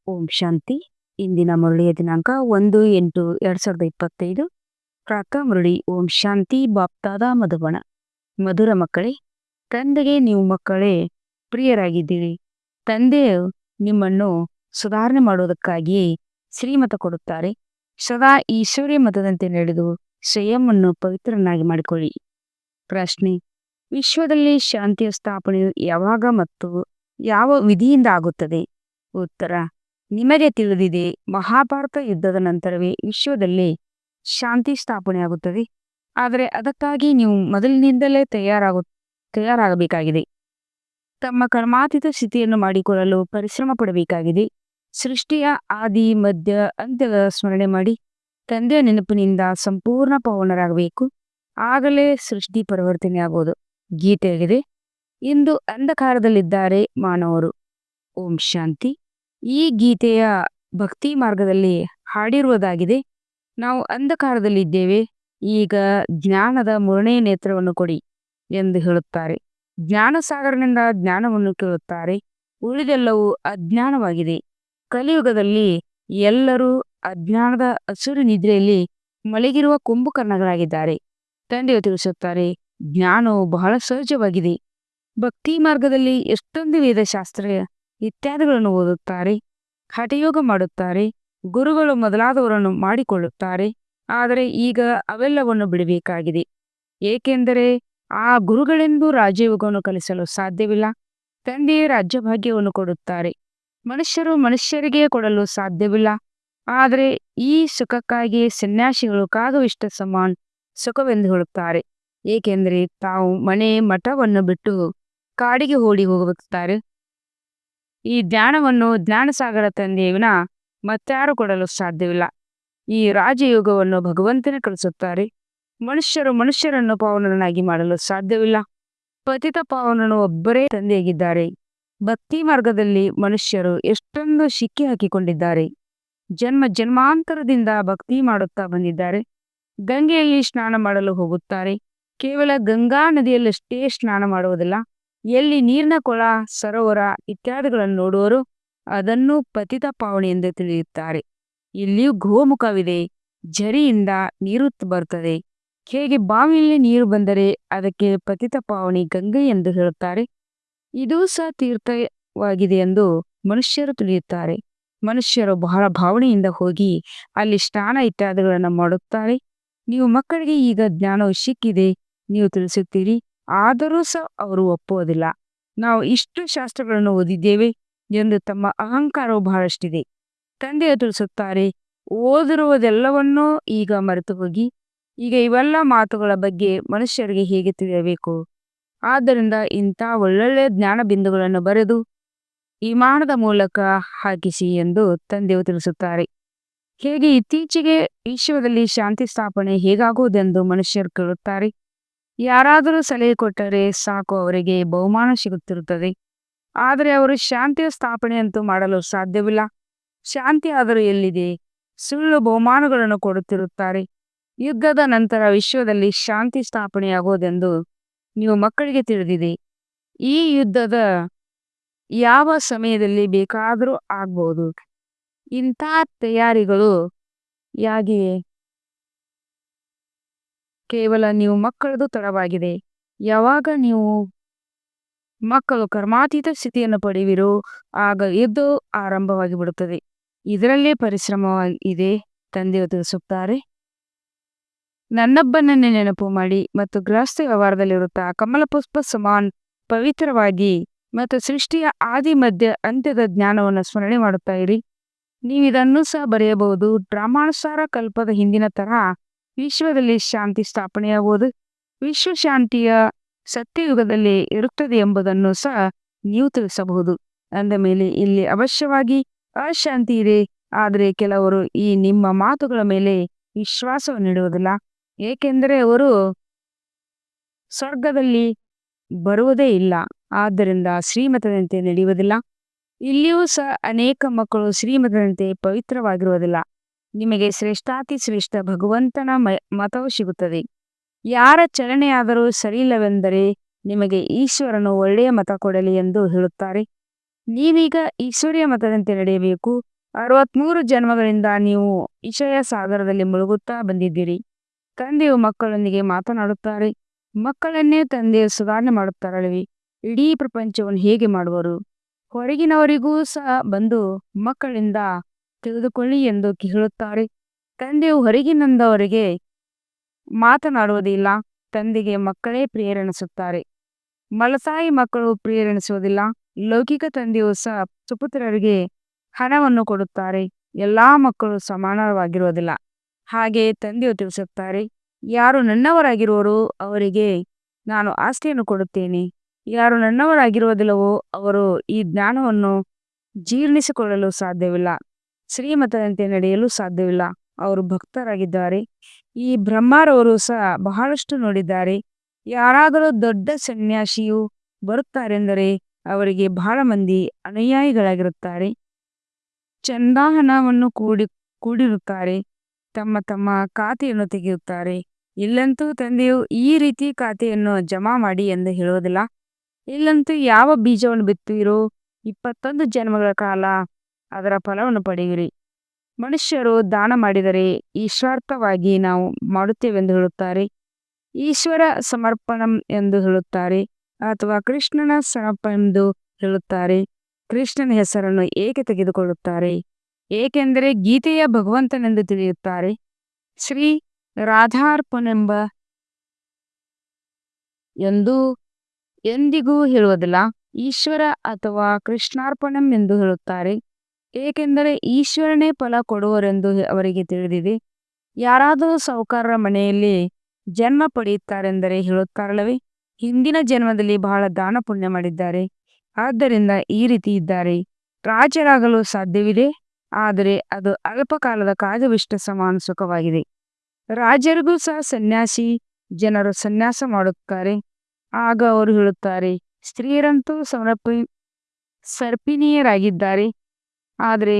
ಓಂ ಶಾಂತಿ. ಇಂದಿನ ಮುರಳಿಯ ದಿನಾಂಕ 1/8/2025. ಪ್ರಾತಃ ಮುರಳಿ. ಓಂ ಶಾಂತಿ. ಬಾಪ್ತಾದ ಮಧುಬಣ. ಮಧುರ ಮಕ್ಕಳೇ, ತಂದೆಗೆ ನೀವು ಮಕ್ಕಳೇ ಪ್ರಿಯರಾಗಿದ್ದೀರಿ. ತಂದೆಯು ನಿಮ್ಮನ್ನು ಸುಧಾರಣೆ ಮಾಡುವುದಕ್ಕಾಗಿಯೇ ಶ್ರೀಮತ ಕೊಡುತ್ತಾರೆ. ಸದಾ ಈಶ್ವರ್ಯ ಮತದಂತೆ ನಡೆದು ಸ್ವಯಂವನ್ನು ಪವಿತ್ರನಾಗಿ ಮಾಡಿಕೊಳ್ಳಿ. ಪ್ರಶ್ನೆ: ವಿಶ್ವದಲ್ಲಿ ಶಾಂತಿಯ ಸ್ಥಾಪನೆಯು ಯಾವಾಗ ಮತ್ತು ಯಾವ ವಿಧಿಯಿಂದ ಆಗುತ್ತದೆ? ಉತ್ತರ: ನಿಮಗೆ ತಿಳಿದಿದೆ, ಮಹಾಭಾರತ ಯುದ್ಧದ ನಂತರವೇ ವಿಶ್ವದಲ್ಲಿ ಶಾಂತಿ ಸ್ಥಾಪನೆಯಾಗುತ್ತದೆ. ಆದರೆ ಅದಕ್ಕಾಗಿ ನೀವು ಮೊದಲಿನಿಂದಲೇ ತಯಾರಾಗಬೇಕಾಗಿದೆ. ತಮ್ಮ ಕರ್ಮಾತೀತ ಸ್ಥಿತಿಯನ್ನು ಮಾಡಿಕೊಳ್ಳಲು ಪರಿಶ್ರಮ ಪಡಬೇಕಾಗಿದೆ. ಸೃಷ್ಟಿಯ ಆದಿ ಮಧ್ಯ ಅಂತ್ಯದ ಸ್ಮರಣೆ ಮಾಡಿ ತಂದೆಯ ನೆನಪಿನಿಂದ ಸಂಪೂರ್ಣ ಪಾವನರಾಗಬೇಕು. ಆಗಲೇ ಸೃಷ್ಟಿ ಪರಿವರ್ತನೆಯಾಗುವುದು. ಗೀತೆಯಾಗಿದೆ. ಇಂದು ಅಂಧಕಾರದಲ್ಲಿದ್ದಾರೆ ಮಾನವರು. ಓಂ ಶಾಂತಿ. ಈ ಗೀತೆಯ ಭಕ್ತಿ ಮಾರ್ಗದಲ್ಲಿ ಹಾಡಿರುವುದಾಗಿದೆ. ನಾವು ಅಂಧಕಾರದಲ್ಲಿದ್ದೇವೆ, ಈಗ ಜ್ಞಾನದ ಮೂರನೇ ನೇತ್ರವನ್ನು ಕೊಡಿ ಎಂದು ಹೇಳುತ್ತಾರೆ. ಜ್ಞಾನಸಾಗರನಿಂದ ಜ್ಞಾನವನ್ನು ಕೇಳುತ್ತಾರೆ. ಉಳಿದೆಲ್ಲವೂ ಅಜ್ಞಾನವಾಗಿದೆ. ಕಲಿಯುಗದಲ್ಲಿ ಎಲ್ಲರೂ ಅಜ್ಞಾನದ ಹಸುರು ನಿದ್ರೆಯಲ್ಲಿ ಮಲಗಿರುವ ಕುಂಭಕರ್ಣಗಳಾಗಿದ್ದಾರೆ. ತಂದೆಯು ತಿಳಿಸುತ್ತಾರೆ, ಜ್ಞಾನವು ಬಹಳ ಸಹಜವಾಗಿದೆ. ಭಕ್ತಿ ಮಾರ್ಗದಲ್ಲಿ ಎಷ್ಟೊಂದು ವೇದಶಾಸ್ತ್ರ ಇತ್ಯಾದಿಗಳನ್ನು ಓದುತ್ತಾರೆ, ಹಠಯೋಗ ಮಾಡುತ್ತಾರೆ, ಗುರುಗಳು ಮೊದಲಾದವರನ್ನು ಮಾಡಿಕೊಳ್ಳುತ್ತಾರೆ. ಆದರೆ ಈಗ ಅವೆಲ್ಲವನ್ನು ಬಿಡಬೇಕಾಗಿದೆ. ಏಕೆಂದರೆ ಆ ಗುರುಗಳೆಂದು ರಾಜಯೋಗವನ್ನು ಕಲಿಸಲು ಸಾಧ್ಯವಿಲ್ಲ. ತಂದೆಯೇ ರಾಜ್ಯಭಾಗ್ಯವನ್ನು ಕೊಡುತ್ತಾರೆ. ಮನುಷ್ಯರು ಮನುಷ್ಯರಿಗೆ ಕೊಡಲು ಸಾಧ್ಯವಿಲ್ಲ. ಆದರೆ ಈ ಸುಖಕ್ಕಾಗಿ ಸನ್ಯಾಸಿಗಳು ಕಾಗವಿಷ್ಟ ಸಮಾನ್ ಸುಖವೆಂದು ಹೇಳುತ್ತಾರೆ. ಏಕೆಂದರೆ ತಾವು ಮನೆ ಮಠವನ್ನು ಬಿಟ್ಟು ಕಾಡಿಗೆ ಓಡಿ ಹೋಗುತ್ತಾರೆ. ಈ ಜ್ಞಾನವನ್ನು ಜ್ಞಾನಸಾಗರ ತಂದೆಯ ಮತ್ತಾರು ಕೊಡಲು ಸಾಧ್ಯವಿಲ್ಲ. ಈ ರಾಜಯೋಗವನ್ನು ಭಗವಂತನೇ ಕಲಿಸುತ್ತಾರೆ. ಮನುಷ್ಯರು ಮನುಷ್ಯರನ್ನು ಪಾವನನಾಗಿ ಮಾಡಲು ಸಾಧ್ಯವಿಲ್ಲ. ಪತಿತ ಪಾವನನು ಒಬ್ಬರೇ ತಂದೆಯಾಗಿದ್ದಾರೆ. ಭಕ್ತಿ ಮಾರ್ಗದಲ್ಲಿ ಮನುಷ್ಯರು ಎಷ್ಟೊಂದು ಸಿಕ್ಕಿ ಹಾಕಿಕೊಂಡಿದ್ದಾರೆ. ಜನ್ಮ ಜನ್ಮಾಂತರದಿಂದ ಭಕ್ತಿ ಮಾಡುತ್ತಾ ಬಂದಿದ್ದಾರೆ. ಗಂಗೆಯಲ್ಲಿ ಸ್ನಾನ ಮಾಡಲು ಹೋಗುತ್ತಾರೆ. ಕೇವಲ ಗಂಗಾ ನದಿಯಲ್ಲಷ್ಟೇ ಸ್ನಾನ ಮಾಡುವುದಿಲ್ಲ. ಎಲ್ಲಿ ನೀರಿನ ಕೊಳ, ಸರೋವರ ಇತ್ಯಾದಿಗಳನ್ನು ನೋಡುವರು ಅದನ್ನು ಪತಿತ ಪಾವನಿ ಎಂದು ತಿಳಿಯುತ್ತಾರೆ. ಇಲ್ಲಿಯೂ ಗೋಮುಖವಿದೆ. ಝರಿಯಿಂದ ನೀರು ಬರುತ್ತದೆ. ಹೇಗೆ ಬಾವಿಯಲ್ಲಿ ನೀರು ಬಂದರೆ ಅದಕ್ಕೆ ಪತಿತ ಪಾವನಿ ಗಂಗೆ ಎಂದು ಹೇಳುತ್ತಾರೆ. ಇದೂ ಸಹ ತೀರ್ಥವಾಗಿದೆ ಎಂದು ಮನುಷ್ಯರು ತಿಳಿಯುತ್ತಾರೆ. ಮನುಷ್ಯರು ಬಹಳ ಭಾವನೆಯಿಂದ ಹೋಗಿ ಅಲ್ಲಿ ಸ್ನಾನ ಇತ್ಯಾದಿಗಳನ್ನು ಮಾಡುತ್ತಾರೆ. ನೀವು ಮಕ್ಕಳಿಗೆ ಈಗ ಜ್ಞಾನವು ಸಿಕ್ಕಿದೆ, ನೀವು ತಿಳಿಸುತ್ತೀರಿ. ಆದರೂ ಸಹ ಅವರು ಒಪ್ಪುವುದಿಲ್ಲ. ನಾವು ಇಷ್ಟು ಶಾಸ್ತ್ರಗಳನ್ನು ಓದಿದ್ದೇವೆ ಎಂದು ತಮ್ಮ ಅಹಂಕಾರವು ಬಹಳಷ್ಟಿದೆ. ತಂದೆಯು ತಿಳಿಸುತ್ತಾರೆ, ಓದಿರುವುದೆಲ್ಲವನ್ನೂ ಈಗ ಮರೆತು ಹೋಗಿ. ಈಗ ಇವೆಲ್ಲ ಮಾತುಗಳ ಬಗ್ಗೆ ಮನುಷ್ಯರಿಗೆ ಹೇಗೆ ತಿಳಿಯಬೇಕು? ಆದ್ದರಿಂದ ಇಂಥ ಒಳ್ಳೊಳ್ಳೆಯ ಜ್ಞಾನ ಬಿಂದುಗಳನ್ನು ಬರೆದು ವಿಮಾನದ ಮೂಲಕ ಹಾಕಿಸಿ ಎಂದು ತಂದೆಯು ತಿಳಿಸುತ್ತಾರೆ. ಹೇಗೆ ಇತ್ತೀಚೆಗೆ ವಿಶ್ವದಲ್ಲಿ ಶಾಂತಿ ಸ್ಥಾಪನೆ ಹೇಗಾಗುವುದೆಂದು ಮನುಷ್ಯರು ಕೇಳುತ್ತಾರೆ. ಯಾರಾದರೂ ಸಲಹೆ ಕೊಟ್ಟರೆ ಸಾಕು, ಅವರಿಗೆ ಬಹುಮಾನ ಸಿಗುತ್ತಿರುತ್ತದೆ. ಆದರೆ ಅವರು ಶಾಂತಿಯ ಸ್ಥಾಪನೆಯಂತೂ ಮಾಡಲು ಸಾಧ್ಯವಿಲ್ಲ. ಶಾಂತಿ ಆದರೂ ಎಲ್ಲಿದೆ? ಸುಳ್ಳು ಬಹುಮಾನಗಳನ್ನು ಕೊಡುತ್ತಿರುತ್ತಾರೆ. ಯುದ್ಧದ ನಂತರ ವಿಶ್ವದಲ್ಲಿ ಶಾಂತಿ ಸ್ಥಾಪನೆಯಾಗುವುದೆಂದು ನೀವು ಮಕ್ಕಳಿಗೆ ತಿಳಿದಿದೆ. ಈ ಯುದ್ಧದ ಯಾವ ಸಮಯದಲ್ಲಿ ಬೇಕಾದರೂ ಆಗ್ಬಹುದು. ಇಂಥ ತಯಾರಿಗಳು ಯಾಗಿವೆ? ಕೇವಲ ನೀವು ಮಕ್ಕಳದು ತಡವಾಗಿದೆ. ಯಾವಾಗ ನೀವು ಮಕ್ಕಳು ಕರ್ಮಾತೀತ ಸ್ಥಿತಿಯನ್ನು ಪಡೆಯುವಿರೋ ಆಗ ಯುದ್ಧವು ಆರಂಭವಾಗಿ ಬಿಡುತ್ತದೆ. ಇದರಲ್ಲೇ ಪರಿಶ್ರಮವಿದೆ. ತಂದೆಯು ತಿಳಿಸುತ್ತಾರೆ, ನನ್ನೊಬ್ಬನನ್ನೇ ನೆನಪು ಮಾಡಿ ಮತ್ತು ಗೃಹಸ್ಥ ವ್ಯವಹಾರದಲ್ಲಿರುತ್ತಾ ಕಮಲ ಪುಷ್ಪ ಸಮಾನ್ ಪವಿತ್ರವಾಗಿ ಮತ್ತು ಸೃಷ್ಟಿಯ ಆದಿ ಮಧ್ಯ ಅಂತ್ಯದ ಜ್ಞಾನವನ್ನು ಸ್ಮರಣೆ ಮಾಡುತ್ತಾ ಇರಿ. ನೀವಿದನ್ನು ಸಹ ಬರೆಯಬಹುದು. ಡ್ರಾಮಾನುಸಾರ ಕಲ್ಪದ ಹಿಂದಿನ ತರಹ ವಿಶ್ವದಲ್ಲಿ ಶಾಂತಿ ಸ್ಥಾಪನೆಯಾಗುವುದು. ವಿಶ್ವ ಶಾಂತಿಯ ಸತ್ಯಯುಗದಲ್ಲಿ ಇರುತ್ತದೆ ಎಂಬುದನ್ನು ಸಹ ನೀವು ತಿಳಿಸಬಹುದು. ಅಂದ ಮೇಲೆ ಇಲ್ಲಿ ಅವಶ್ಯವಾಗಿ ಅಶಾಂತಿ ಇದೆ. ಆದರೆ ಕೆಲವರು ಈ ನಿಮ್ಮ ಮಾತುಗಳ ಮೇಲೆ ವಿಶ್ವಾಸವನ್ನು ಇಡುವುದಿಲ್ಲ. ಏಕೆಂದರೆ ಅವರು ಸ್ವರ್ಗದಲ್ಲಿ ಬರುವುದೇ ಇಲ್ಲ. ಆದ್ದರಿಂದ ಶ್ರೀಮತದಂತೆ ನಡೆಯುವುದಿಲ್ಲ. ಇಲ್ಲಿಯೂ ಸಹ ಅನೇಕ ಮಕ್ಕಳು ಶ್ರೀಮತದಂತೆ ಪವಿತ್ರವಾಗಿರುವುದಿಲ್ಲ. ನಿಮಗೆ ಶ್ರೇಷ್ಠಾತಿ ಶ್ರೇಷ್ಠ ಭಗವಂತನ ಮತವು ಸಿಗುತ್ತದೆ. ಯಾರ ಚಲನೆಯಾದರೂ ಸರಿಯಿಲ್ಲವೆಂದರೆ ನಿಮಗೆ ಈಶ್ವರನು ಒಳ್ಳೆಯ ಮತ ಕೊಡಲಿ ಎಂದು ಹೇಳುತ್ತಾರೆ. ನೀವೀಗ ಈಶ್ವರ್ಯ ಮತದಂತೆ ನಡೆಯಬೇಕು. 63 ಜನ್ಮಗಳಿಂದ ನೀವು ಇಷಯ ಸಾಗರದಲ್ಲಿ ಮುಳುಗುತ್ತಾ ಬಂದಿದ್ದೀರಿ. ತಂದೆಯು ಮಕ್ಕಳೊಂದಿಗೆ ಮಾತನಾಡುತ್ತಾರೆ. ಮಕ್ಕಳನ್ನೇ ತಂದೆಯು ಸುಧಾರಣೆ ಮಾಡುತ್ತಾರಲ್ಲವೇ? ಇಡೀ ಪ್ರಪಂಚವನ್ನು ಹೇಗೆ ಮಾಡುವರು? ಹೊರಗಿನವರಿಗೂ ಸಹ ಬಂದು ಮಕ್ಕಳಿಂದ ತಿಳಿದುಕೊಳ್ಳಿ ಎಂದು ಹೇಳುತ್ತಾರೆ. ತಂದೆಯು ಹೊರಗಿನಿಂದವರಿಗೆ ಮಾತನಾಡುವುದಿಲ್ಲ. ತಂದೆಗೆ ಮಕ್ಕಳೇ ಪ್ರಿಯರೆನಿಸುತ್ತಾರೆ. ಮಲತಾಯಿ ಮಕ್ಕಳು ಪ್ರಿಯರೆನಿಸುವುದಿಲ್ಲ. ಲೌಕಿಕ ತಂದೆಯು ಸಹ ಸುಪುತ್ರರಿಗೆ ಹಣವನ್ನು ಕೊಡುತ್ತಾರೆ. ಎಲ್ಲಾ ಮಕ್ಕಳು ಸಮಾನವಾಗಿರುವುದಿಲ್ಲ. ಹಾಗೆಯೇ ತಂದೆಯು ತಿಳಿಸುತ್ತಾರೆ, ಯಾರು ನನ್ನವರಾಗಿರುವರೋ ಅವರಿಗೆ ನಾನು ಆಸ್ತಿಯನ್ನು ಕೊಡುತ್ತೇನೆ. ಯಾರು ನನ್ನವರಾಗಿರುವುದಿಲ್ಲವೋ ಅವರು ಈ ಜ್ಞಾನವನ್ನು ಜೀರ್ಣಿಸಿಕೊಳ್ಳಲು ಸಾಧ್ಯವಿಲ್ಲ, ಶ್ರೀಮತದಂತೆ ನಡೆಯಲು ಸಾಧ್ಯವಿಲ್ಲ. ಅವರು ಭಕ್ತರಾಗಿದ್ದಾರೆ. ಈ ಬ್ರಹ್ಮರವರು ಸಹ ಬಹಳಷ್ಟು ನೋಡಿದ್ದಾರೆ. ಯಾರಾದರೂ ದೊಡ್ಡ ಸನ್ಯಾಸಿಯು ಬರುತ್ತಾರೆಂದರೆ ಅವರಿಗೆ ಬಹಳ ಮಂದಿ ಅನುಯಾಯಿಗಳಾಗಿರುತ್ತಾರೆ. ಚಂದಾಹಣವನ್ನು ಕೂಡಿರುತ್ತಾರೆ. ತಮ್ಮ ತಮ್ಮ ಖಾತೆಯನ್ನು ತೆಗೆಯುತ್ತಾರೆ. ಇಲ್ಲಂತೂ ತಂದೆಯು ಈ ರೀತಿ ಖಾತೆಯನ್ನು ಜಮಾ ಮಾಡಿ ಎಂದು ಹೇಳುವುದಿಲ್ಲ. ಇಲ್ಲಂತೂ ಯಾವ ಬೀಜವನ್ನು ಬಿತ್ತುವಿರೋ 21 ಜನ್ಮಗಳ ಕಾಲ ಅದರ ಫಲವನ್ನು ಪಡೆಯುವಿರಿ. ಮನುಷ್ಯರು ದಾನ ಮಾಡಿದರೆ ಈಶ್ವರಾರ್ಥವಾಗಿ ನಾವು ಮಾಡುತ್ತೇವೆಂದು ಹೇಳುತ್ತಾರೆ. ಈಶ್ವರ ಸಮರ್ಪಣಂ ಎಂದು ಹೇಳುತ್ತಾರೆ ಅಥವಾ ಕೃಷ್ಣನ ಸಮರ್ಪಣೆಂದು ಹೇಳುತ್ತಾರೆ. ಕೃಷ್ಣನ ಹೆಸರನ್ನು ಏಕೆ ತೆಗೆದುಕೊಳ್ಳುತ್ತಾರೆ? ಏಕೆಂದರೆ ಗೀತೆಯ ಭಗವಂತನೆಂದು ತಿಳಿಯುತ್ತಾರೆ. ಶ್ರೀ ರಾಧಾರ್ಪಣೆಂಬ ಎಂದಿಗೂ ಹೇಳುವುದಿಲ್ಲ. ಈಶ್ವರ ಅಥವಾ ಕೃಷ್ಣಾರ್ಪಣಂ ಎಂದು ಹೇಳುತ್ತಾರೆ. ಏಕೆಂದರೆ ಈಶ್ವರನೇ ಫಲ ಕೊಡುವರೆಂದು ಅವರಿಗೆ ತಿಳಿದಿದೆ. ಯಾರಾದರೂ ಸಾಹುಕಾರರ ಮನೆಯಲ್ಲಿ ಜನ್ಮ ಪಡೆಯುತ್ತಾರೆಂದರೆ ಹೇಳುತ್ತಾರಲ್ಲವೇ, ಹಿಂದಿನ ಜನ್ಮದಲ್ಲಿ ಬಹಳ ದಾನ ಪುಣ್ಯ ಮಾಡಿದ್ದಾರೆ, ಆದ್ದರಿಂದ ಈ ರೀತಿ ಇದ್ದಾರೆ. ರಾಜರಾಗಲು ಸಾಧ್ಯವಿದೆ, ಆದರೆ ಅದು ಅಲ್ಪಕಾಲದ ಕಾಗವಿಷ್ಟ ಸಮಾನ ಸುಖವಾಗಿದೆ. ರಾಜರಿಗೂ ಸಹ ಸನ್ಯಾಸಿ ಜನರು ಸನ್ಯಾಸ ಮಾಡುತ್ತಾರೆ. ಆಗ ಅವರು ಹೇಳುತ್ತಾರೆ, ಸ್ತ್ರೀಯರಂತೂ ಸರ್ಪಿಣಿಯರಾಗಿದ್ದಾರೆ. ಆದರೆ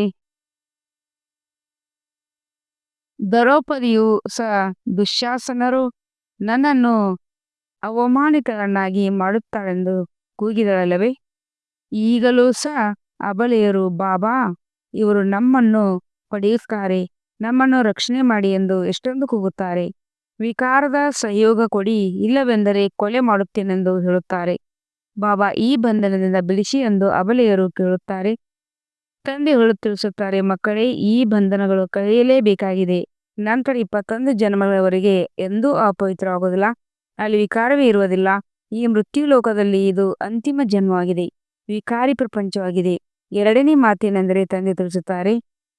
ದ್ರೌಪದಿಯು ಸಹ ದುಶ್ಯಾಸನರು ನನ್ನನ್ನು ಅವಮಾನಿತರನ್ನಾಗಿ ಮಾಡುತ್ತಾಳೆಂದು ಕೂಗಿದಳಲ್ಲವೇ? ಈಗಲೂ ಸಹ ಅಬಲೆಯರು, ಬಾಬಾ ಇವರು ನಮ್ಮನ್ನು ಪಡೆಯುತ್ತಾರೆ, ನಮ್ಮನ್ನು ರಕ್ಷಣೆ ಮಾಡಿ ಎಂದು ಎಷ್ಟೊಂದು ಕೂಗುತ್ತಾರೆ. ವಿಕಾರದ ಸಹಯೋಗ ಕೊಡಿ, ಇಲ್ಲವೆಂದರೆ ಕೊಲೆ ಮಾಡುತ್ತೇನೆಂದು ಹೇಳುತ್ತಾರೆ. ಬಾಬಾ ಈ ಬಂಧನದಿಂದ ಬಿಡಿಸಿ ಎಂದು ಅಬಲೆಯರು ಕೇಳುತ್ತಾರೆ. ತಂದೆ ತಿಳಿಸುತ್ತಾರೆ, ಮಕ್ಕಳೇ, ಈ ಬಂಧನಗಳು ಕಳೆಯಲೇಬೇಕಾಗಿದೆ. ನಂತರ 21 ಜನ್ಮಗಳವರೆಗೆ ಎಂದೂ ಅಪವಿತ್ರವಾಗುವುದಿಲ್ಲ. ಅಲ್ಲಿ ವಿಕಾರವೇ ಇರುವುದಿಲ್ಲ. ಈ ಮೃತ್ಯು ಲೋಕದಲ್ಲಿ ಇದು ಅಂತಿಮ ಜನ್ಮವಾಗಿದೆ, ವಿಕಾರಿ ಪ್ರಪಂಚವಾಗಿದೆ. ಎರಡನೇ ಮಾತೇನೆಂದರೆ ತಂದೆ ತಿಳಿಸುತ್ತಾರೆ,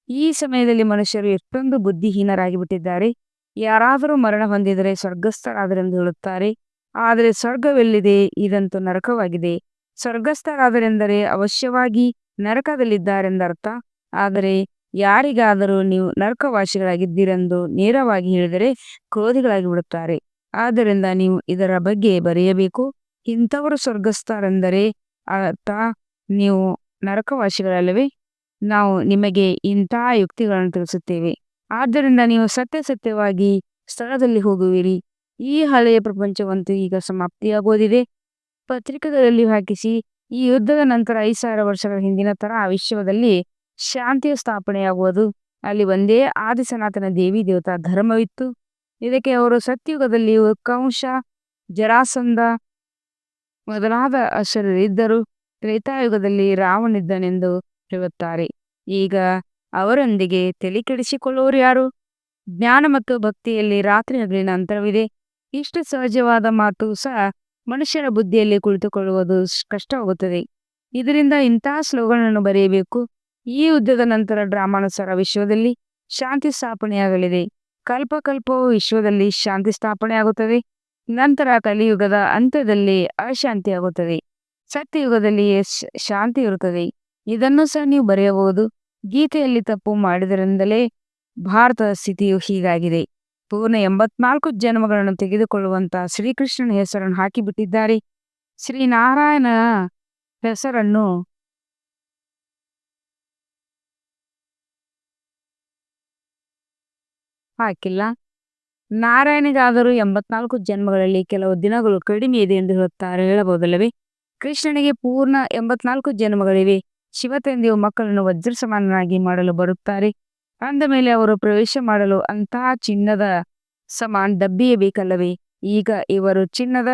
ಈ ಸಮಯದಲ್ಲಿ ಮನುಷ್ಯರು ಎಷ್ಟೊಂದು ಬುದ್ಧಿಹೀನರಾಗಿ ಬಿಟ್ಟಿದ್ದಾರೆ. ಯಾರಾದರೂ ಮರಣ ಹೊಂದಿದರೆ ಸ್ವರ್ಗಸ್ಥರಾದರೆಂದು ಹೇಳುತ್ತಾರೆ. ಆದರೆ ಸ್ವರ್ಗವೆಲ್ಲಿದೆ? ಇದಂತೂ ನರಕವಾಗಿದೆ. ಸ್ವರ್ಗಸ್ಥರಾದರೆಂದರೆ ಅವಶ್ಯವಾಗಿ ನರಕದಲ್ಲಿದ್ದಾರೆಂದರ್ಥ. ಆದರೆ ಯಾರಿಗಾದರೂ ನೀವು ನರಕವಾಸಿಗಳಾಗಿದ್ದೀರೆಂದು ನೇರವಾಗಿ ಹೇಳಿದರೆ ಕ್ರೋಧಿಗಳಾಗಿ ಬಿಡುತ್ತಾರೆ. ಆದ್ದರಿಂದ ನೀವು ಇದರ ಬಗ್ಗೆ ಬರೆಯಬೇಕು. ಇಂಥವರು ಸ್ವರ್ಗಸ್ಥರೆಂದರೆ ಅರ್ಥ ನೀವು ನರಕವಾಸಿಗಳಲ್ಲವೇ? ನಾವು ನಿಮಗೆ ಇಂತಹ ಯುಕ್ತಿಗಳನ್ನು ತಿಳಿಸುತ್ತೇವೆ. ಆದ್ದರಿಂದ ನೀವು ಸತ್ಯವಾಗಿ ಸ್ಥಳದಲ್ಲಿ ಹೋಗುವಿರಿ. ಈ ಹಳೆಯ ಪ್ರಪಂಚವಂತೂ ಈಗ ಸಮಾಪ್ತಿಯಾಗುವುದಿದೆ. ಪತ್ರಿಕೆಗಳಲ್ಲಿ ಹಾಕಿಸಿ, ಈ ಯುದ್ಧದ ನಂತರ 5000 ವರ್ಷಗಳ ಹಿಂದಿನ ತರ ವಿಶ್ವದಲ್ಲಿ ಶಾಂತಿಯ ಸ್ಥಾಪನೆಯಾಗುವುದು. ಅಲ್ಲಿ ಒಂದೇ ಆದಿ ಸನಾತನ ದೇವಿ ದೇವತಾ ಧರ್ಮವಿತ್ತು. ಇದಕ್ಕೆ ಅವರು ಸತ್ಯುಗದಲ್ಲಿ ಕಂಸ, ಜರಾಸಂಧ ಮೊದಲಾದ ಅಸುರರಿದ್ದರು. ತ್ರೇತಾಯುಗದಲ್ಲಿ ರಾವಣಿದ್ದನೆಂದು ಹೇಳುತ್ತಾರೆ. ಈಗ ಅವರೊಂದಿಗೆ ತಲೆ ಕೆಡಿಸಿಕೊಳ್ಳುವವರು ಯಾರು? ಜ್ಞಾನ ಮತ್ತು ಭಕ್ತಿಯಲ್ಲಿ ರಾತ್ರಿ ಹಗಲಿನ ಅಂತರವಿದೆ. ಇಷ್ಟು ಸಹಜವಾದ ಮಾತು ಸಹ ಮನುಷ್ಯನ ಬುದ್ಧಿಯಲ್ಲಿ ಕುಳಿತುಕೊಳ್ಳುವುದು ಕಷ್ಟವಾಗುತ್ತದೆ. ಇದರಿಂದ ಇಂತಹ ಶ್ಲೋಗಗಳನ್ನು ಬರೆಯಬೇಕು. ಈ ಯುದ್ಧದ ನಂತರ ಡ್ರಾಮಾನುಸಾರ ವಿಶ್ವದಲ್ಲಿ ಶಾಂತಿ ಸ್ಥಾಪನೆಯಾಗಲಿದೆ. ಕಲ್ಪಕಲ್ಪವು ವಿಶ್ವದಲ್ಲಿ ಶಾಂತಿ ಸ್ಥಾಪನೆಯಾಗುತ್ತದೆ. ನಂತರ ಕಲಿಯುಗದ ಅಂತ್ಯದಲ್ಲಿ ಅಶಾಂತಿಯಾಗುತ್ತದೆ. ಸತ್ಯಯುಗದಲ್ಲಿ ಶಾಂತಿ ಇರುತ್ತದೆ. ಇದನ್ನು ಸಹ ನೀವು ಬರೆಯಬಹುದು. ಗೀತೆಯಲ್ಲಿ ತಪ್ಪು ಮಾಡಿದರಿಂದಲೇ ಭಾರತದ ಸ್ಥಿತಿಯು ಹೀಗಾಗಿದೆ. ಪೂರ್ಣ 84 ಜನ್ಮಗಳನ್ನು ತೆಗೆದುಕೊಳ್ಳುವಂತ ಶ್ರೀಕೃಷ್ಣನ ಹೆಸರನ್ನು ಹಾಕಿಬಿಟ್ಟಿದ್ದಾರೆ. ಶ್ರೀನಾರಾಯಣ ಹೆಸರನ್ನು ಹಾಕಿಲ್ಲ. ನಾರಾಯಣಿಗಾದರೂ 84 ಜನ್ಮಗಳಲ್ಲಿ ಕೆಲವು ದಿನಗಳು ಕಡಿಮೆ ಇದೆ ಎಂದು ಹೇಳಬಹುದಲ್ಲವೇ? ಕೃಷ್ಣನಿಗೆ ಪೂರ್ಣ 84 ಜನ್ಮಗಳಿವೆ. ಶಿವತಂದೆಯು ಮಕ್ಕಳನ್ನು ವಜ್ರ ಸಮಾನನಾಗಿ ಮಾಡಲು ಬರುತ್ತಾರೆ. ಅಂದ ಮೇಲೆ ಅವರು ಪ್ರವೇಶ ಮಾಡಲು ಅಂತಹ ಚಿನ್ನದ ಸಮಾನ್ ಡಬ್ಬಿಯೇ ಬೇಕಲ್ಲವೇ? ಈಗ ಇವರು ಚಿನ್ನದ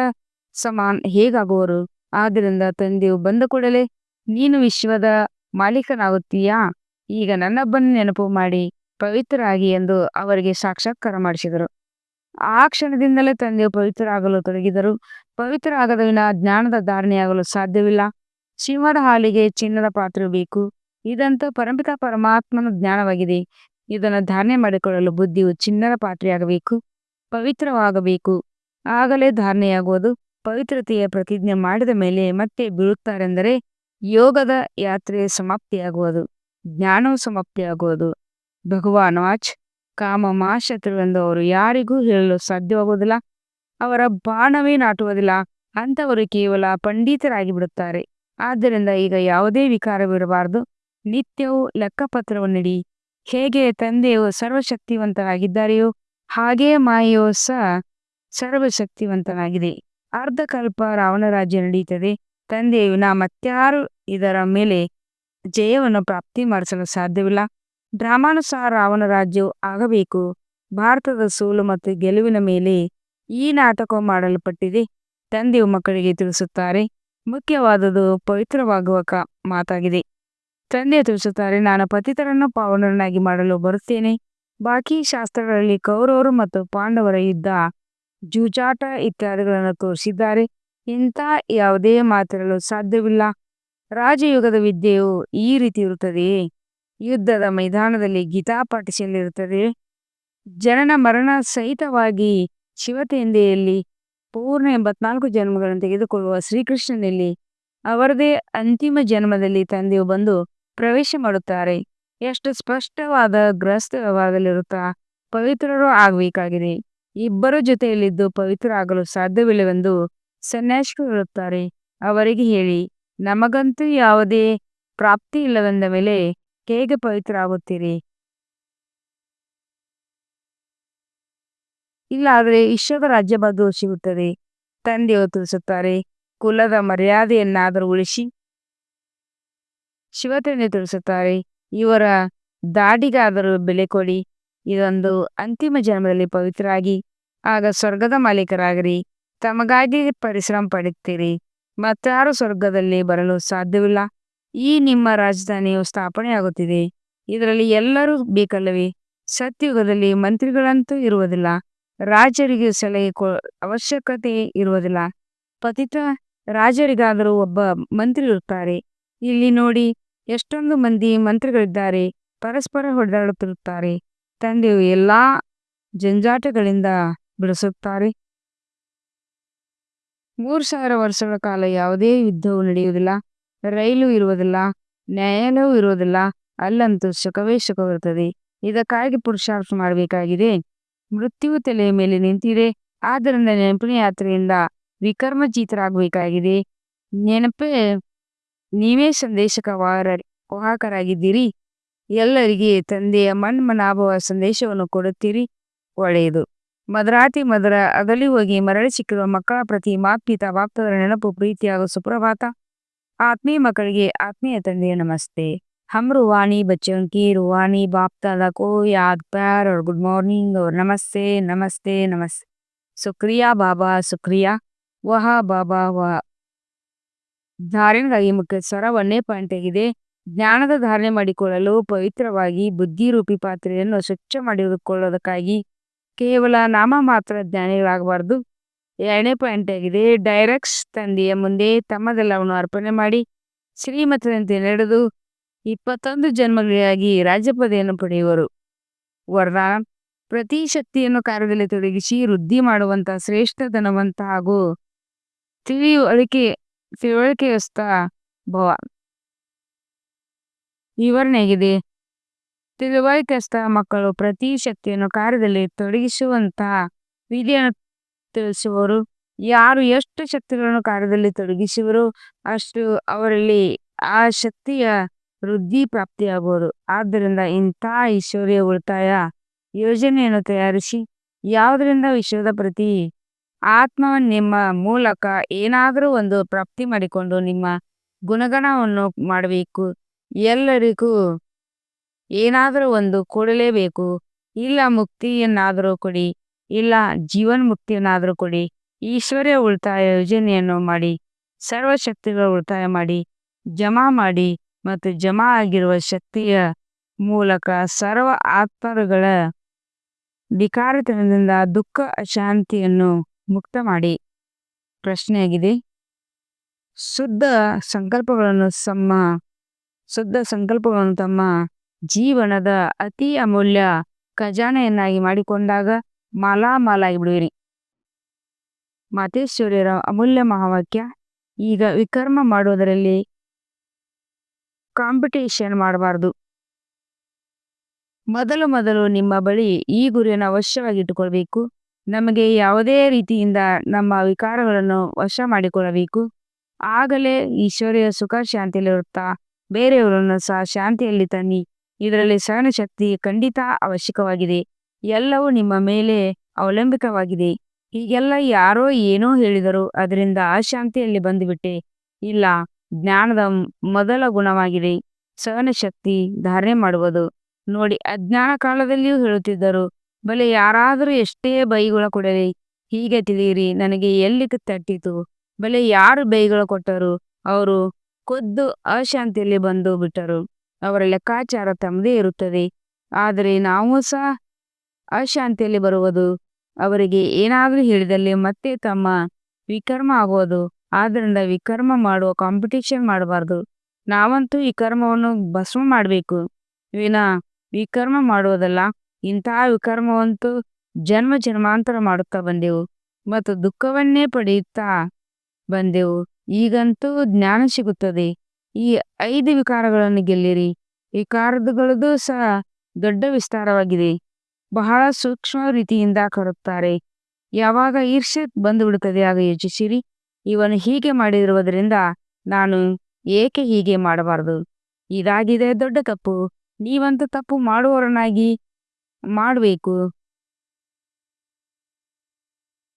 ಸಮಾನ್ ಹೇಗಾಗುವರು? ಆದ್ದರಿಂದ ತಂದೆಯು ಬಂದ ಕೂಡಲೇ ನೀನು ವಿಶ್ವದ ಮಾಲೀಕನಾಗುತ್ತೀಯಾ? ಈಗ ನನ್ನೊಬ್ಬನ ನೆನಪು ಮಾಡಿ ಪವಿತ್ರರಾಗಿ ಎಂದು ಅವರಿಗೆ ಸಾಕ್ಷಾತ್ಕಾರ ಮಾಡಿಸಿದರು. ಆ ಕ್ಷಣದಿಂದಲೇ ತಂದೆಯು ಪವಿತ್ರರಾಗಲು ತೊಡಗಿದರು. ಪವಿತ್ರರಾಗದ ವಿನ ಜ್ಞಾನದ ಧಾರಣೆಯಾಗಲು ಸಾಧ್ಯವಿಲ್ಲ. ಸಿಂಹದ ಹಾಲಿಗೆ ಚಿನ್ನದ ಪಾತ್ರೆ ಬೇಕು. ಇದಂತೂ ಪರಮಪಿತ ಪರಮಾತ್ಮನ ಜ್ಞಾನವಾಗಿದೆ. ಇದನ್ನು ಧಾರಣೆ ಮಾಡಿಕೊಳ್ಳಲು ಬುದ್ಧಿಯು ಚಿನ್ನದ ಪಾತ್ರೆಯಾಗಬೇಕು, ಪವಿತ್ರವಾಗಬೇಕು. ಆಗಲೇ ಧಾರಣೆಯಾಗುವುದು. ಪವಿತ್ರತೆಯ ಪ್ರತಿಜ್ಞೆ ಮಾಡಿದ ಮೇಲೆ ಮತ್ತೆ ಬೀಳುತ್ತಾರೆಂದರೆ ಯೋಗದ ಯಾತ್ರೆ ಸಮಾಪ್ತಿಯಾಗುವುದು, ಜ್ಞಾನವು ಸಮಾಪ್ತಿಯಾಗುವುದು. ಭಗವಾನ್ ವಾಚ್ ಕಾಮ ಶತ್ರುವೆಂದು ಅವರು ಯಾರಿಗೂ ಹೇಳಲು ಸಾಧ್ಯವಾಗುವುದಿಲ್ಲ. ಅವರ ಬಾಣವೇ ನಾಟುವುದಿಲ್ಲ. ಅಂಥವರು ಕೇವಲ ಪಂಡಿತರಾಗಿ ಬಿಡುತ್ತಾರೆ. ಆದ್ದರಿಂದ ಈಗ ಯಾವುದೇ ವಿಕಾರವಿರಬಾರದು. ನಿತ್ಯವೂ ಲೆಕ್ಕಪತ್ರವನ್ನಿಡಿ. ಹೇಗೆ ತಂದೆಯು ಸರ್ವಶಕ್ತಿವಂತನಾಗಿದ್ದಾರೆಯೋ ಹಾಗೆಯೇ ಮಾಯೆಯು ಸಹ ಸರ್ವಶಕ್ತಿವಂತನಾಗಿದೆ. ಅರ್ಧಕಲ್ಪ ರಾವಣ ರಾಜ್ಯ ನಡೆಯುತ್ತದೆ. ತಂದೆಯು ಮತ್ಯಾರು ಇದರ ಮೇಲೆ ಜಯವನ್ನು ಪ್ರಾಪ್ತಿ ಮಾಡಿಸಲು ಸಾಧ್ಯವಿಲ್ಲ. ಡ್ರಾಮಾನುಸಾರ ರಾವಣ ರಾಜ್ಯವು ಆಗಬೇಕು. ಭಾರತದ ಸೋಲು ಮತ್ತು ಗೆಲುವಿನ ಮೇಲೆ ಈ ನಾಟಕವು ಮಾಡಲ್ಪಟ್ಟಿದೆ. ತಂದೆಯು ಮಕ್ಕಳಿಗೆ ತಿಳಿಸುತ್ತಾರೆ. ಮುಖ್ಯವಾದುದು ಪವಿತ್ರವಾಗುವ ಮಾತಾಗಿದೆ. ತಂದೆಯು ತಿಳಿಸುತ್ತಾರೆ, ನಾನು ಪತಿತರನ್ನು ಪಾವನರನ್ನಾಗಿ ಮಾಡಲು ಬರುತ್ತೇನೆ. ಬಾಕಿ ಶಾಸ್ತ್ರಗಳಲ್ಲಿ ಕೌರವರು ಮತ್ತು ಪಾಂಡವರ ಯುದ್ಧ, ಜೂಜಾಟ ಇತ್ಯಾದಿಗಳನ್ನು ತೋರಿಸಿದ್ದಾರೆ. ಇಂಥ ಯಾವುದೇ ಮಾತಿರಲು ಸಾಧ್ಯವಿಲ್ಲ. ರಾಜಯುಗದ ವಿದ್ಯೆಯು ಈ ರೀತಿ ಇರುತ್ತದೆಯೇ? ಯುದ್ಧದ ಮೈದಾನದಲ್ಲಿ ಗೀತಾ ಪಾಠಶಾಲೆಯಿರುತ್ತದೆ. ಜನನ ಮರಣ ಸಹಿತವಾಗಿ ಶಿವತಂದೆಯಲ್ಲಿ ಪೂರ್ಣ 84 ಜನ್ಮಗಳನ್ನು ತೆಗೆದುಕೊಳ್ಳುವ ಶ್ರೀಕೃಷ್ಣನಲ್ಲಿ ಅವರದೇ ಅಂತಿಮ ಜನ್ಮದಲ್ಲಿ ತಂದೆಯು ಬಂದು ಪ್ರವೇಶ ಮಾಡುತ್ತಾರೆ. ಎಷ್ಟು ಸ್ಪಷ್ಟವಾದ ಗೃಹಸ್ಥ ವ್ಯವಹಾರದಲ್ಲಿರುತ್ತಾ ಪವಿತ್ರರು ಆಗಬೇಕಾಗಿದೆ. ಇಬ್ಬರ ಜೊತೆಯಲ್ಲಿದ್ದು ಪವಿತ್ರ ಆಗಲು ಸಾಧ್ಯವಿಲ್ಲವೆಂದು ಸನ್ಯಾಸಿಗಳು ಹೇಳುತ್ತಾರೆ. ಅವರಿಗೆ ಹೇಳಿ, ನಮಗಂತೂ ಯಾವುದೇ ಪ್ರಾಪ್ತಿ ಇಲ್ಲವೆಂದ ಮೇಲೆ ಹೇಗೆ ಪವಿತ್ರ ಆಗುತ್ತೀರಿ? ಇಲ್ಲಾದರೆ ವಿಶ್ವದ ರಾಜ್ಯಭಾಗ್ಯವು ಸಿಗುತ್ತದೆ. ತಂದೆಯು ತಿಳಿಸುತ್ತಾರೆ, ಕುಲದ ಮರ್ಯಾದೆಯನ್ನಾದರೂ ಉಳಿಸಿ. ಶಿವತಂದೆ ತಿಳಿಸುತ್ತಾರೆ, ಇವರ ದಾಡಿಗಾದರೂ ಬೆಲೆ ಕೊಡಿ. ಇದೊಂದು ಅಂತಿಮ ಜನ್ಮದಲ್ಲಿ ಪವಿತ್ರರಾಗಿ, ಆಗ ಸ್ವರ್ಗದ ಮಾಲೀಕರಾಗಿರಿ. ತಮಗಾಗಿ ಪರಿಶ್ರಮ ಪಡುತ್ತೀರಿ. ಮತ್ತಾರು ಸ್ವರ್ಗದಲ್ಲಿ ಬರಲು ಸಾಧ್ಯವಿಲ್ಲ. ಈ ನಿಮ್ಮ ರಾಜಧಾನಿಯು ಸ್ಥಾಪನೆಯಾಗುತ್ತಿದೆ. ಇದರಲ್ಲಿ ಎಲ್ಲರೂ ಬೇಕಲ್ಲವೇ? ಸತ್ಯುಗದಲ್ಲಿ ಮಂತ್ರಿಗಳಂತೂ ಇರುವುದಿಲ್ಲ. ರಾಜರಿಗೆ ಸಲಹೆ ಅವಶ್ಯಕತೆ ಇರುವುದಿಲ್ಲ. ಪತಿತ ರಾಜರಿಗಾದರೂ ಒಬ್ಬ ಮಂತ್ರಿ ಇರುತ್ತಾರೆ. ಇಲ್ಲಿ ನೋಡಿ, ಎಷ್ಟೊಂದು ಮಂದಿ ಮಂತ್ರಿಗಳಿದ್ದಾರೆ. ಪರಸ್ಪರ ಹೊಡೆದಾಡುತ್ತಿರುತ್ತಾರೆ. ತಂದೆಯು ಎಲ್ಲಾ ಜಂಜಾಟಗಳಿಂದ ಬಿಡಿಸುತ್ತಾರೆ. 3000 ವರ್ಷಗಳ ಕಾಲ ಯಾವುದೇ ಯುದ್ಧವೂ ನಡೆಯುವುದಿಲ್ಲ. ರೈಲು ಇರುವುದಿಲ್ಲ. ನ್ಯಾಯಾಲಯವೂ ಇರುವುದಿಲ್ಲ. ಅಲ್ಲಂತೂ ಸುಖವೇ ಸುಖವಿರುತ್ತದೆ. ಇದಕ್ಕಾಗಿ ಪುರುಷಾರ್ಥ ಮಾಡಬೇಕಾಗಿದೆ. ಮೃತ್ಯುವು ತಲೆಯ ಮೇಲೆ ನಿಂತಿದೆ. ಆದ್ದರಿಂದ ನೆನಪಿನ ಯಾತ್ರೆಯಿಂದ ವಿಕರ್ಮಜೀತರಾಗಬೇಕಾಗಿದೆ. ನೀವೇ ವಾಹಕರಾಗಿದ್ದೀರಿ. ಎಲ್ಲರಿಗೆ ತಂದೆಯ ಮನ್ಮನಾಭವ ಸಂದೇಶವನ್ನು ಕೊಡುತ್ತೀರಿ. ಒಳ್ಳೆಯದು. ಮದರಾತಿ ಮದರ ಅಗಲಿ ಹೋಗಿ ಮರಳಿ ಸಿಕ್ಕಿರುವ ಮಕ್ಕಳ ಪ್ರತಿ ಮಾತ್ಪಿತ ಬಾಪ್ತದರ ನೆನಪು, ಪ್ರೀತಿ ಹಾಗೂ ಸುಪ್ರಭಾತ. ಆತ್ಮೀಯ ಮಕ್ಕಳಿಗೆ ಆತ್ಮೀಯ ತಂದೆಯ ನಮಸ್ತೆ. हम रूहानी बच्चों की रूहानी बाप दादा को याद, प्यार और गुड मॉर्निंग और नमस्ते नमस्ते नमस्ते. शुक्रिया बाबा, शुक्रिया. वह ಬಾಬಾ ಧಾರಣೆಗಾಗಿ ಮುಖ್ಯ ಸ್ವರ 1ನೇ ಪಾಯಿಂಟ್ ಆಗಿದೆ. ಜ್ಞಾನದ ಧಾರಣೆ ಮಾಡಿಕೊಳ್ಳಲು ಪವಿತ್ರವಾಗಿ ಬುದ್ಧಿರೂಪಿ ಪಾತ್ರೆಯನ್ನು ಸ್ವಚ್ಛ ಮಾಡಿಕೊಳ್ಳೋದಕ್ಕಾಗಿ ಕೇವಲ ನಾಮ ಮಾತ್ರ ಜ್ಞಾನಿಗಳಾಗಬಾರ್ದು. 2ನೇ ಪಾಯಿಂಟ್ ಆಗಿದೆ. ಡೈರೆಕ್ಟ್ಸ್ ತಂದೆಯ ಮುಂದೆ ತಮ್ಮದೆಲ್ಲವನ್ನು ಅರ್ಪಣೆ ಮಾಡಿ ಶ್ರೀಮತದಂತೆ ನಡೆದು 21 ಜನ್ಮಗಳಿಗಾಗಿ ರಾಜ್ಯಪದೆಯನ್ನು ಪಡೆಯುವರು. ವರದಾನ: ಪ್ರತಿ ಶಕ್ತಿಯನ್ನು ಕಾರ್ಯದಲ್ಲಿ ತೊಡಗಿಸಿ ವೃದ್ಧಿ ಮಾಡುವಂತ ಶ್ರೇಷ್ಠ ಧನವಂತ ಹಾಗೂ ತಿಳುವಳಿಕೆಯಸ್ಥ ಭವ. ವಿವರಣೆಯಾಗಿದೆ. ತಿಳುವಳಿಕೆಯಸ್ಥ ಮಕ್ಕಳು ಪ್ರತಿ ಶಕ್ತಿಯನ್ನು ಕಾರ್ಯದಲ್ಲಿ ತೊಡಗಿಸುವಂತಹ ವಿಧಿಯನ್ನು ತಿಳಿಸುವರು. ಯಾರು ಎಷ್ಟು ಶಕ್ತಿಗಳನ್ನು ಕಾರ್ಯದಲ್ಲಿ ತೊಡಗಿಸುವರೋ ಅಷ್ಟು ಅವರಲ್ಲಿ ಆ ಶಕ್ತಿಯ ವೃದ್ಧಿ ಪ್ರಾಪ್ತಿಯಾಗುವುದು. ಆದ್ದರಿಂದ ಇಂತಹ ಈಶ್ವರ್ಯ ಉಳಿತಾಯ ಯೋಜನೆಯನ್ನು ತಯಾರಿಸಿ, ಯಾವುದರಿಂದ ವಿಶ್ವದ ಪ್ರತಿ ಆತ್ಮ ನಿಮ್ಮ ಮೂಲಕ ಏನಾದರೂ ಒಂದು ಪ್ರಾಪ್ತಿ ಮಾಡಿಕೊಂಡು ನಿಮ್ಮ ಗುಣಗಣವನ್ನು ಮಾಡಬೇಕು. ಎಲ್ಲರಿಗೂ ಏನಾದರೂ ಒಂದು ಕೊಡಲೇಬೇಕು. ಇಲ್ಲ ಮುಕ್ತಿಯನ್ನಾದರೂ ಕೊಡಿ, ಇಲ್ಲ ಜೀವನ್ಮುಕ್ತಿಯನ್ನಾದರೂ ಕೊಡಿ. ಈಶ್ವರ್ಯ ಉಳಿತಾಯ ಯೋಜನೆಯನ್ನು ಮಾಡಿ, ಸರ್ವಶಕ್ತಿಗಳ ಉಳಿತಾಯ ಮಾಡಿ, ಜಮಾ ಮಾಡಿ ಮತ್ತು ಜಮಾ ಆಗಿರುವ ಶಕ್ತಿಯ ಮೂಲಕ ಸರ್ವ ಆತ್ಮರುಗಳ ವಿಕಾರತನದಿಂದ ದುಃಖ ಅಶಾಂತಿಯನ್ನು ಮುಕ್ತ ಮಾಡಿ. ಪ್ರಶ್ನೆಯಾಗಿದೆ, ಶುದ್ಧ ಸಂಕಲ್ಪಗಳನ್ನು ತಮ್ಮ ಜೀವನದ ಅತಿ ಅಮೂಲ್ಯ ಖಜಾನೆಯನ್ನಾಗಿ ಮಾಡಿಕೊಂಡಾಗ ಮಾಲಾಮಾಲಾಗಿ ಬಿಡುವಿರಿ. ಮಾತೇಶ್ವರ್ಯರ ಅಮೂಲ್ಯ ಮಹಾವಾಕ್ಯ. ಈಗ ವಿಕರ್ಮ ಮಾಡುವುದರಲ್ಲಿ ಕಾಂಪಿಟೇಷನ್ ಮಾಡಬಾರ್ದು. ಮೊದಲು ನಿಮ್ಮ ಬಳಿ ಈ ಗುರಿಯನ್ನು ಅವಶ್ಯವಾಗಿ ಇಟ್ಟುಕೊಳ್ಬೇಕು. ನಮಗೆ ಯಾವುದೇ ರೀತಿಯಿಂದ ನಮ್ಮ ವಿಕಾರಗಳನ್ನು ವಶ ಮಾಡಿಕೊಳ್ಳಬೇಕು. ಆಗಲೇ ಈಶ್ವರ್ಯ ಸುಖ ಶಾಂತಿಯಲ್ಲಿರುತ್ತಾ ಬೇರೆಯವರನ್ನು ಸಹ ಶಾಂತಿಯಲ್ಲಿ ತನ್ನಿ. ಇದರಲ್ಲಿ ಸಹನಶಕ್ತಿ ಖಂಡಿತ ಅವಶ್ಯಕವಾಗಿದೆ. ಎಲ್ಲವೂ ನಿಮ್ಮ ಮೇಲೆ ಅವಲಂಬಿತವಾಗಿದೆ. ಹೀಗೆಲ್ಲ ಯಾರೋ ಏನೋ ಹೇಳಿದರು, ಅದರಿಂದ ಅಶಾಂತಿಯಲ್ಲಿ ಬಂದುಬಿಟ್ಟೆ. ಇಲ್ಲ, ಜ್ಞಾನದ ಮೊದಲ ಗುಣವಾಗಿದೆ ಸಹನಶಕ್ತಿ, ಧಾರಣೆ ಮಾಡುವುದು. ನೋಡಿ, ಅಜ್ಞಾನ ಕಾಲದಲ್ಲಿಯೂ ಹೇಳುತ್ತಿದ್ದರು, ಬಲೆ ಯಾರಾದರೂ ಎಷ್ಟೇ ಬೈಗುಳ ಕೊಡಲಿ, ಹೀಗೆ ತಿಳಿಯಿರಿ, ನನಗೆ ಎಲ್ಲಿ ತಟ್ಟಿತು. ಬಲೆ ಯಾರು ಬೈಗುಳ ಕೊಟ್ಟರು, ಅವರು ಖುದ್ದು ಅಶಾಂತಿಯಲ್ಲಿ ಬಂದು ಬಿಟ್ಟರು. ಅವರ ಲೆಕ್ಕಾಚಾರ ತಮ್ಮದೇ ಇರುತ್ತದೆ. ಆದರೆ ನಾವು ಸಹ ಅಶಾಂತಿಯಲ್ಲಿ ಬರುವುದು. ಅವರಿಗೆ ಏನಾದರೂ ಹೇಳಿದಲ್ಲಿ ಮತ್ತೆ ತಮ್ಮ ವಿಕರ್ಮ ಆಗುವುದು. ಆದ್ದರಿಂದ ವಿಕರ್ಮ ಮಾಡುವ ಕಾಂಪಿಟೇಷನ್ ಮಾಡಬಾರ್ದು. ನಾವಂತೂ ಈ ಕರ್ಮವನ್ನು ಭಸ್ಮ ಮಾಡಬೇಕು, ವಿನಾ ವಿಕರ್ಮ ಮಾಡುವುದಲ್ಲ. ಇಂತಹ ವಿಕರ್ಮವಂತೂ ಜನ್ಮ ಜನ್ಮಾಂತರ ಮಾಡುತ್ತಾ ಬಂದೆವು ಮತ್ತು ದುಃಖವನ್ನೇ ಪಡೆಯುತ್ತಾ ಬಂದೆವು. ಈಗಂತೂ ಜ್ಞಾನ ಸಿಗುತ್ತದೆ. ಈ 5 ವಿಕಾರಗಳನ್ನು ಗೆಲ್ಲಿರಿ. ವಿಕಾರಗಳದ್ದು ಸಹ ದೊಡ್ಡ ವಿಸ್ತಾರವಾಗಿದೆ. ಬಹಳ ಸೂಕ್ಷ್ಮ ರೀತಿಯಿಂದ ಕರುತ್ತಾರೆ. ಯಾವಾಗ ಈರ್ಷ್ಯೆ ಬಂದು ಬಿಡುತ್ತದೆ, ಆಗ ಯೋಚಿಸಿರಿ, ಇವನು ಹೀಗೆ ಮಾಡಿರುವುದರಿಂದ ನಾನು ಏಕೆ ಹೀಗೆ ಮಾಡಬಾರದು. ಇದಾಗಿದೆ ದೊಡ್ಡ ತಪ್ಪು. ನೀವಂತೂ ತಪ್ಪು ಮಾಡುವವರನ್ನಾಗಿ ಮಾಡಬೇಕು.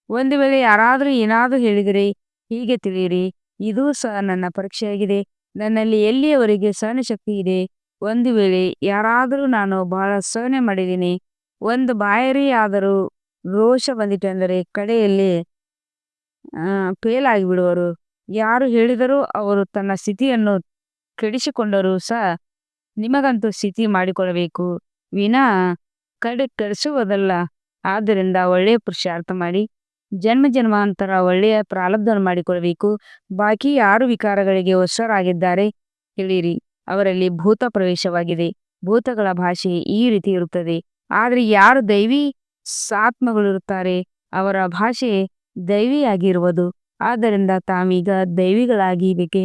ಒಂದು ವೇಳೆ ಯಾರಾದರೂ ಏನಾದರೂ ಹೇಳಿದರೆ ಹೀಗೆ ತಿಳಿಯಿರಿ, ಇದೂ ಸಹ ನನ್ನ ಪರೀಕ್ಷೆಯಾಗಿದೆ. ನನ್ನಲ್ಲಿ ಎಲ್ಲಿಯವರೆಗೆ ಸಹನಶಕ್ತಿ ಇದೆ. ಒಂದು ವೇಳೆ ಯಾರಾದರೂ ನಾನು ಬಹಳ ಸಹನೆ ಮಾಡಿದ್ದೀನಿ, ಒಂದು ಬಾಯರಿ ಆದರೂ ರೋಷ ಬಂದಿತೆಂದರೆ ಕಡೆಯಲ್ಲಿ ಫೇಲ್ ಆಗಿಬಿಡುವರು. ಯಾರು ಹೇಳಿದರೂ ಅವರು ತನ್ನ ಸ್ಥಿತಿಯನ್ನು ಕೆಡಿಸಿಕೊಂಡರೂ ಸಹ ನಿಮಗಂತೂ ಸ್ಥಿತಿ ಮಾಡಿಕೊಳ್ಳಬೇಕು, ವಿನಾ ಕೆಡಿಸುವುದಲ್ಲ. ಆದ್ದರಿಂದ ಒಳ್ಳೆಯ ಪುರುಷಾರ್ಥ ಮಾಡಿ ಜನ್ಮ ಜನ್ಮಾಂತರ ಒಳ್ಳೆಯ ಪ್ರಾರಬ್ಧವನ್ನು ಮಾಡಿಕೊಳ್ಳಬೇಕು. ಬಾಕಿ ಯಾರು ವಿಕಾರಗಳಿಗೆ ವಶರಾಗಿದ್ದಾರೆ ಹೇಳಿರಿ, ಅವರಲ್ಲಿ ಭೂತ ಪ್ರವೇಶವಾಗಿದೆ. ಭೂತಗಳ ಭಾಷೆ ಈ ರೀತಿ ಇರುತ್ತದೆ. ಆದರೆ ಯಾರು ದೈವಿ ಆತ್ಮಗಳಿರುತ್ತಾರೆ, ಅವರ ಭಾಷೆ ದೈವಿಯಾಗಿರುವುದು. ಆದ್ದರಿಂದ ತಾವೀಗ ದೈವಿಗಳಾಗಿಬೇಕೆ,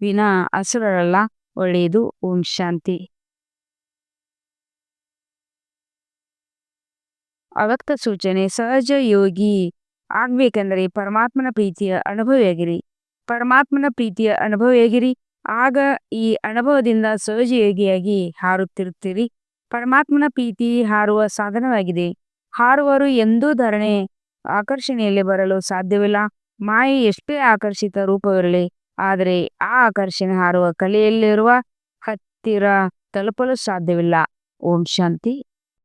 ವಿನಾ ಅಸುರರಲ್ಲ. ಒಳ್ಳೆಯದು. ಓಂ ಶಾಂತಿ. ಅವ್ಯಕ್ತ ಸೂಚನೆ. ಸಹಜ ಯೋಗಿ ಆಗ್ಬೇಕೆಂದರೆ ಪರಮಾತ್ಮನ ಪ್ರೀತಿಯ ಅನುಭವಿಯಾಗಿರಿ. ಪರಮಾತ್ಮನ ಪ್ರೀತಿಯ ಅನುಭವಿಯಾಗಿರಿ. ಆಗ ಈ ಅನುಭವದಿಂದ ಸಹಜ ಯೋಗಿಯಾಗಿ ಹಾರುತ್ತಿರುತ್ತೀರಿ. ಪರಮಾತ್ಮನ ಪ್ರೀತಿ ಹಾರುವ ಸಾಧನವಾಗಿದೆ. ಹಾರುವರು ಎಂದೂ ಧರಣೆ ಆಕರ್ಷಣೆಯಲ್ಲಿ ಬರಲು ಸಾಧ್ಯವಿಲ್ಲ. ಮಾಯೆ ಎಷ್ಟೇ ಆಕರ್ಷಿತ ರೂಪವಿರಲಿ, ಆದರೆ ಆ ಆಕರ್ಷಣೆ ಹಾರುವ ಕಲೆಯಲ್ಲಿರುವ ಹತ್ತಿರ ತಲುಪಲು ಸಾಧ್ಯವಿಲ್ಲ. ಓಂ ಶಾಂತಿ.